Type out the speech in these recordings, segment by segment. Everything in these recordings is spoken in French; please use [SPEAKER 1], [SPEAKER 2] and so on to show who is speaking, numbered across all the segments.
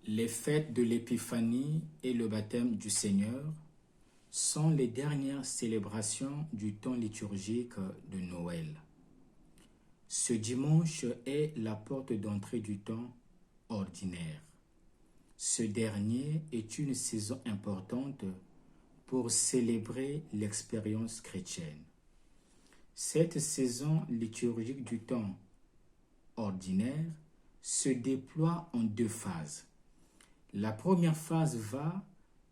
[SPEAKER 1] Les fêtes de l'Épiphanie et le baptême du Seigneur sont les dernières célébrations du temps liturgique de Noël. Ce dimanche est la porte d'entrée du temps ordinaire. Ce dernier est une saison importante pour célébrer l'expérience chrétienne. Cette saison liturgique du temps ordinaire se déploie en deux phases. La première phase va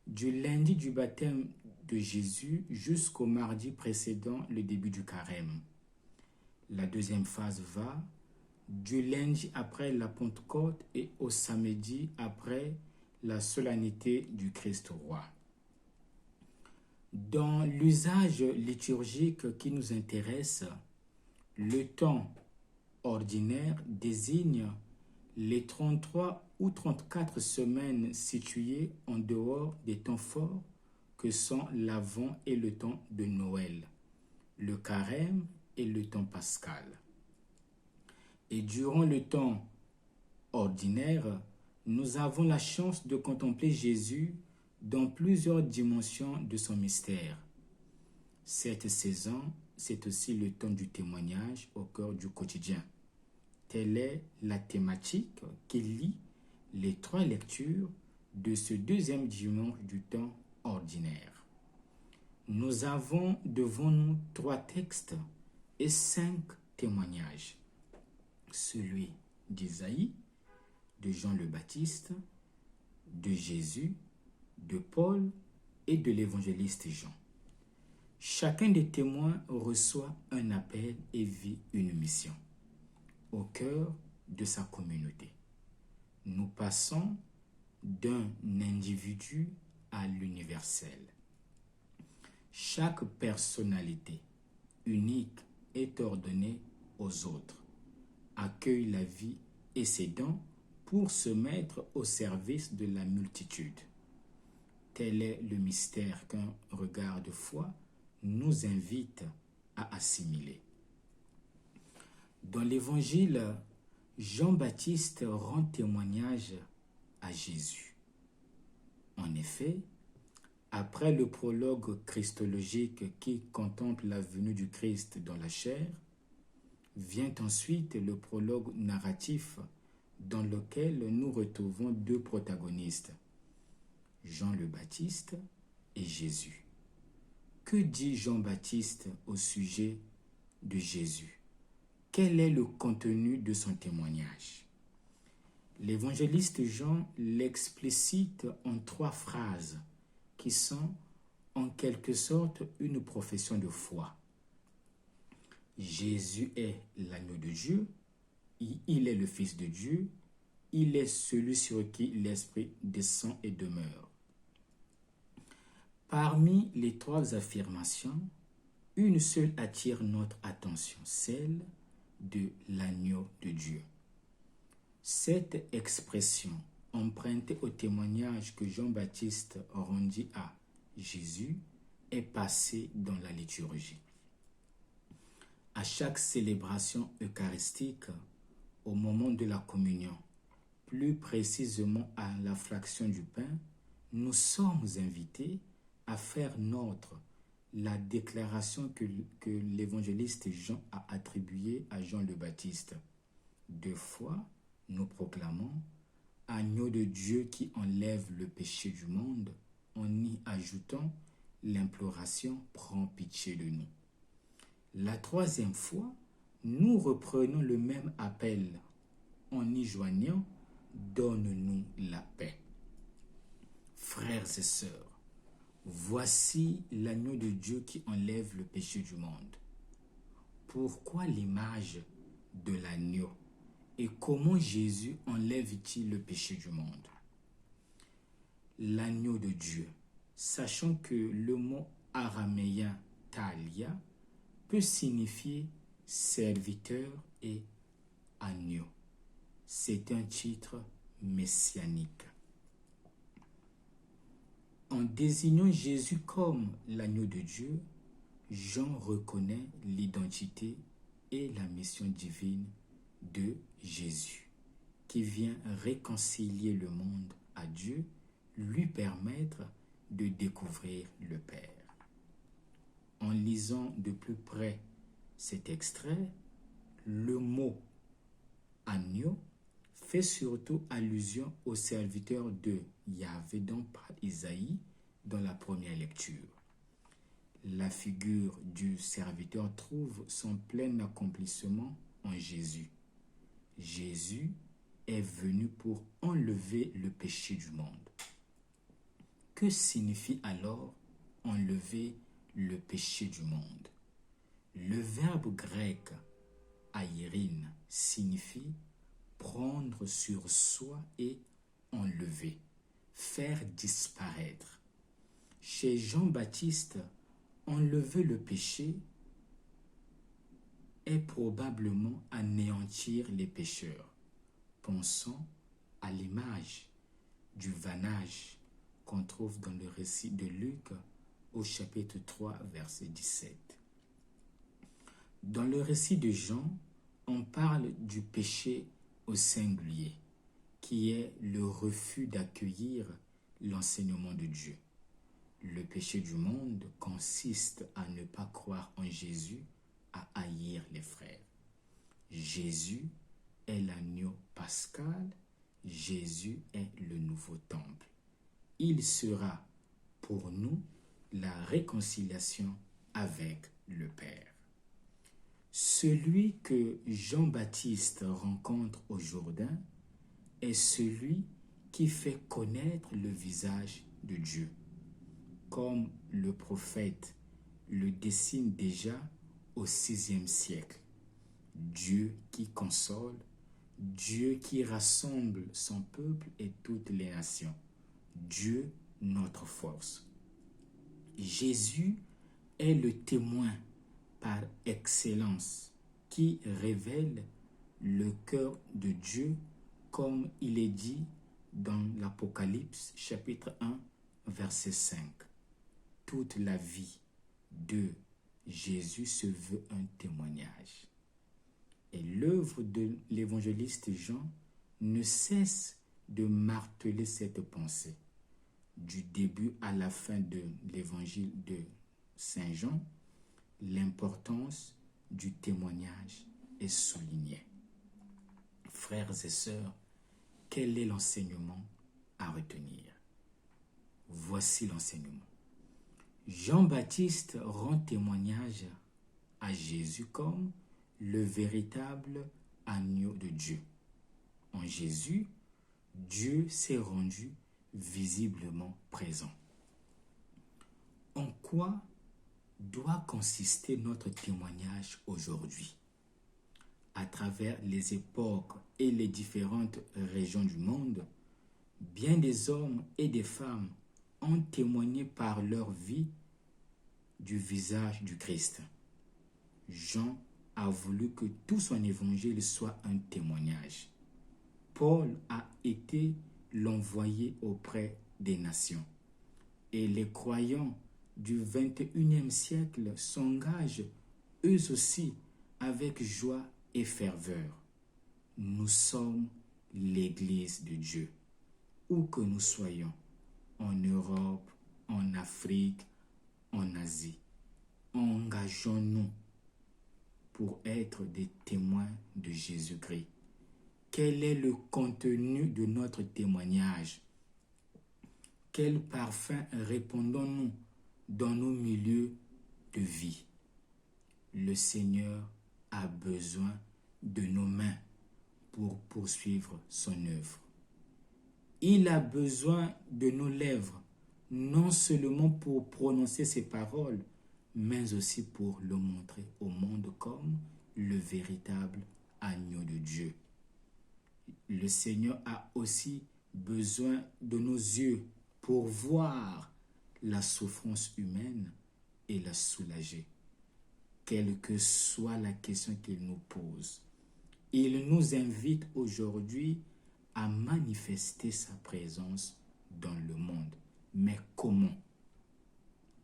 [SPEAKER 1] du lundi du baptême de Jésus jusqu'au mardi précédant le début du carême. La deuxième phase va du lundi après la Pentecôte et au samedi après la solennité du Christ roi. Dans l'usage liturgique qui nous intéresse, le temps ordinaire désigne les 33 ou 34 semaines situées en dehors des temps forts que sont l'Avent et le temps de Noël, le carême et le temps pascal. Et durant le temps ordinaire, nous avons la chance de contempler Jésus dans plusieurs dimensions de son mystère. Cette saison, c'est aussi le temps du témoignage au cœur du quotidien. Telle est la thématique qui lie les trois lectures de ce deuxième dimanche du temps ordinaire. Nous avons devant nous 3 textes et 5 témoignages. Celui d'Isaïe, de Jean le Baptiste, de Jésus, de Paul et de l'évangéliste Jean. Chacun des témoins reçoit un appel et vit une mission au cœur de sa communauté. Nous passons d'un individu à l'universel. Chaque personnalité unique est ordonnée aux autres, accueille la vie et ses dons pour se mettre au service de la multitude. Tel est le mystère qu'un regard de foi nous invite à assimiler. Dans l'évangile, Jean-Baptiste rend témoignage à Jésus. En effet, après le prologue christologique qui contemple la venue du Christ dans la chair, vient ensuite le prologue narratif dans lequel nous retrouvons 2 protagonistes, Jean le Baptiste et Jésus. Que dit Jean-Baptiste au sujet de Jésus? Quel est le contenu de son témoignage? L'évangéliste Jean l'explicite en 3 phrases qui sont en quelque sorte une profession de foi. Jésus est l'agneau de Dieu, il est le Fils de Dieu, il est celui sur qui l'Esprit descend et demeure. Parmi les 3 affirmations, une seule attire notre attention, celle de l'agneau de Dieu. Cette expression, empruntée au témoignage que Jean-Baptiste rendit à Jésus, est passée dans la liturgie. À chaque célébration eucharistique, au moment de la communion, plus précisément à la fraction du pain, nous sommes invités à faire nôtre la déclaration que l'évangéliste Jean a attribuée à Jean le Baptiste. 2 fois, nous proclamons « Agneau de Dieu qui enlève le péché du monde », en y ajoutant l'imploration « Prends pitié de nous ». La 3e fois, nous reprenons le même appel en y joignant « Donne-nous la paix ». Frères et sœurs, voici l'agneau de Dieu qui enlève le péché du monde. Pourquoi l'image de l'agneau et comment Jésus enlève-t-il le péché du monde? L'agneau de Dieu, sachant que le mot araméen talia peut signifier serviteur et agneau. C'est un titre messianique. En désignant Jésus comme l'agneau de Dieu, Jean reconnaît l'identité et la mission divine de Jésus, qui vient réconcilier le monde à Dieu, lui permettre de découvrir le Père. En lisant de plus près cet extrait, le mot agneau fait surtout allusion au serviteur de Yahvé donc par Isaïe dans la première lecture. La figure du serviteur trouve son plein accomplissement en Jésus. Jésus est venu pour enlever le péché du monde. Que signifie alors enlever le péché du monde? Le verbe grec aïrine signifie prendre sur soi et enlever, faire disparaître. Chez Jean-Baptiste, enlever le péché est probablement anéantir les pécheurs. Pensons à l'image du vannage qu'on trouve dans le récit de Luc au chapitre 3, verset 17. Dans le récit de Jean, on parle du péché au singulier, qui est le refus d'accueillir l'enseignement de Dieu. Le péché du monde consiste à ne pas croire en Jésus, à haïr les frères. Jésus est l'agneau pascal, Jésus est le nouveau temple. Il sera pour nous la réconciliation avec le Père. Celui que Jean-Baptiste rencontre au Jourdain est celui qui fait connaître le visage de Dieu, comme le prophète le dessine déjà au VIe siècle. Dieu qui console, Dieu qui rassemble son peuple et toutes les nations. Dieu, notre force. Jésus est le témoin par excellence qui révèle le cœur de Dieu comme il est dit dans l'Apocalypse chapitre 1 verset 5. Toute la vie de Jésus se veut un témoignage. Et l'œuvre de l'évangéliste Jean ne cesse de marteler cette pensée. Du début à la fin de l'évangile de Saint Jean, l'importance du témoignage est soulignée. Frères et sœurs, quel est l'enseignement à retenir? Voici l'enseignement. Jean-Baptiste rend témoignage à Jésus comme le véritable agneau de Dieu. En Jésus, Dieu s'est rendu visiblement présent. En quoi doit consister notre témoignage aujourd'hui? À travers les époques et les différentes régions du monde, bien des hommes et des femmes ont témoigné par leur vie du visage du Christ. Jean a voulu que tout son évangile soit un témoignage. Paul a été l'envoyé auprès des nations. Et les croyants du XXIe siècle s'engagent eux aussi avec joie et ferveur. Nous sommes l'Église de Dieu. Où que nous soyons, en Europe, en Afrique, en Asie, engageons-nous pour être des témoins de Jésus-Christ. Quel est le contenu de notre témoignage? Quel parfum répandons-nous dans nos milieux de vie? Le Seigneur a besoin de nos mains pour poursuivre son œuvre. Il a besoin de nos lèvres, non seulement pour prononcer ses paroles, mais aussi pour le montrer au monde comme le véritable agneau de Dieu. Le Seigneur a aussi besoin de nos yeux pour voir la souffrance humaine et la soulager. Quelle que soit la question qu'il nous pose, il nous invite aujourd'hui à manifester sa présence dans le monde. Mais comment?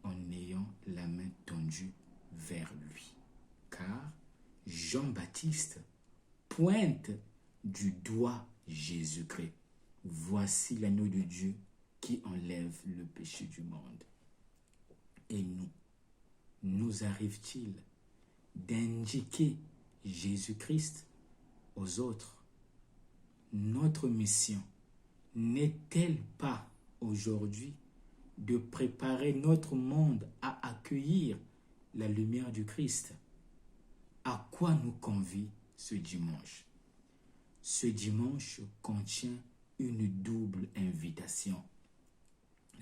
[SPEAKER 1] En ayant la main tendue vers lui. Car Jean-Baptiste pointe du doigt Jésus-Christ. voici l'agneau de Dieu qui enlève le péché du monde. Et nous arrive-t-il d'indiquer Jésus-Christ aux autres? Notre mission n'est-elle pas aujourd'hui de préparer notre monde à accueillir la lumière du Christ? À quoi nous convie ce dimanche? Ce dimanche contient une double invitation.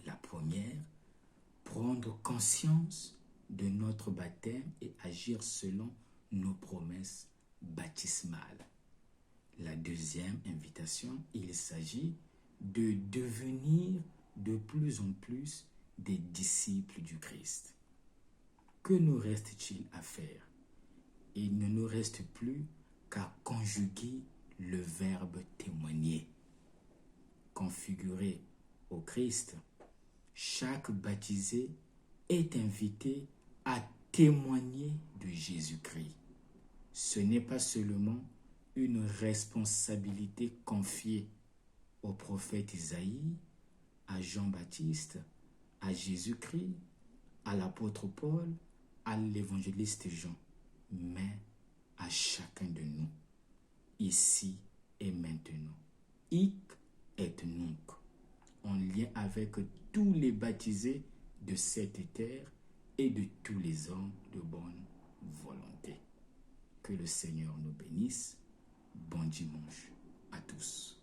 [SPEAKER 1] La première, prendre conscience de notre baptême et agir selon nos promesses baptismales. La deuxième invitation, il s'agit de devenir de plus en plus des disciples du Christ. Que nous reste-t-il à faire? Il ne nous reste plus qu'à conjuguer le verbe témoigner. Configuré au Christ, chaque baptisé est invité à témoigner de Jésus-Christ. Ce n'est pas seulement une responsabilité confiée au prophète Isaïe, à Jean-Baptiste, à Jésus-Christ, à l'apôtre Paul, à l'évangéliste Jean, mais à chacun de nous, ici et maintenant. Hic et nunc, en lien avec tous les baptisés de cette terre et de tous les hommes de bonne volonté. Que le Seigneur nous bénisse. Bon dimanche à tous.